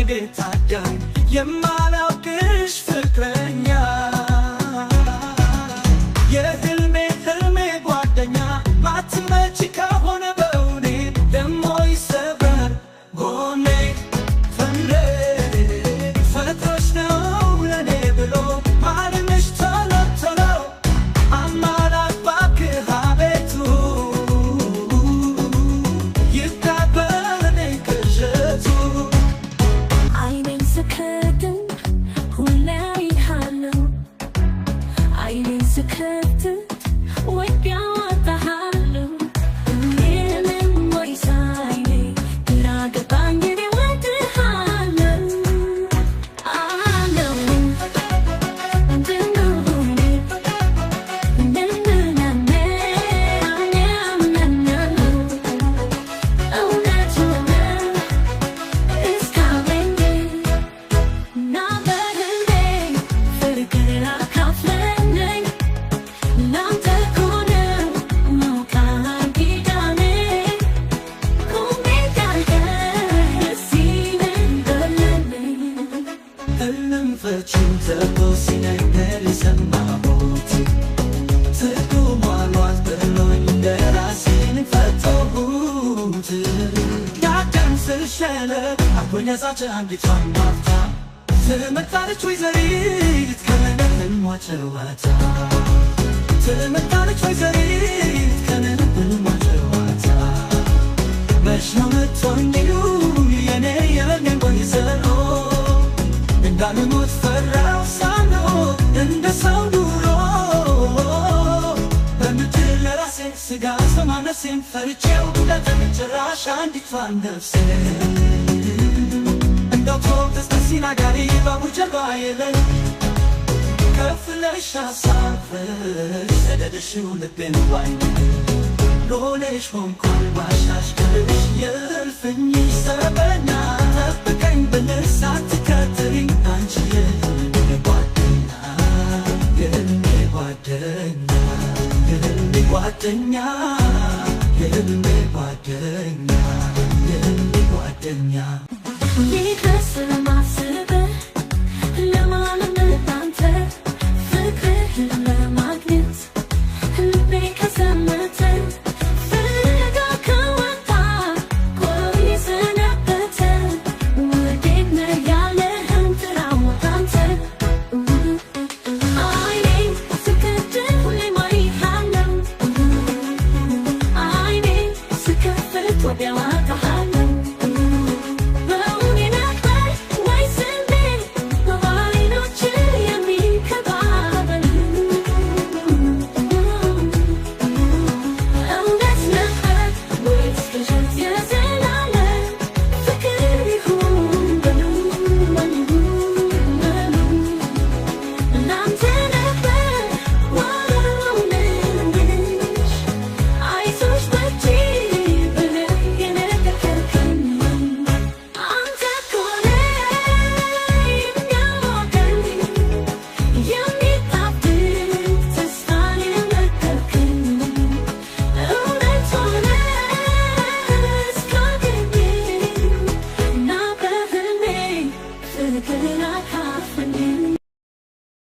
ቤት አዳኝ የማላውቅሽ ፍቅረኛ የህልሜ ጓደኛ ማትመጪ ከሆነ በእውኔ ደሞ ይሰበር ጎኔ ፈጥሮሽ ነው ለኔ ብሎ ማለምሽ ቶሎ ቶሎ አማራጭ እባክህ አቤቱ ይታበለኝ ቅዠቱ አይኔን ስከድን ሁሌ አይሃለሁ አይኔን ስከድን ወዲያው አጣሃለሁ እኔንም ወይስ አይኔ ግራ ገባኝ እኔ እወድሃለሁ አለው ህልም ፍቺው ተቦሲነኝ ሰማሁት ትርጉሟን ብሎኝ እንደራሴን ፈተሁት ያደም ስልሸለ አብሮኝ ያዛች አንዲቷን ማፍታ ትመጣለች ወይዘሪት ከነህልሟ ጨዋታ ትመጣለች ወይዘሪት ከነህልሟ ጨዋታ መች ነው መጥቶኝ የኔ የበኔን ወይዘሮ እንዳልሞት ፈራው ሳልኖር እንደ ሰው ኑሮ በምድር ለራሴ ስጋ ሰማነሴን ፈርቼው ለተመጨራሽ አንዲቷን ነፍሴ እንደው ተስተሲና ጋሪ ባቡር ጀርባ የለኝ ከፍለሽ አሳፍረሽ ሰደድሽው ልቤን ዋኝ ሎሌሽ ሆንኩኝ ባሻሽ ከልሽ የእልፍኝ ሰበና ጠብቀኝ ብለሽ ሳትከተሪኝ አንቺ የህልሜ ጓደኛ የህልሜ ጓደኛ የህልሜ ጓደኛ የህልሜ ጓደኛ የህልሜ ጓደኛ ይድረስ ለማስብህ ለማለምህ አንተ ፍቅርህን ለማግኘት ልቤ ከዘመተ ፍለጋ ከወጣ ቆይ ሰነበተ ወዴት ነህ ያለህን ጥራው አንተ አይኔን ስከድን ሁሌም አይሃለሁ አይኔን ስከፍት ወዲያው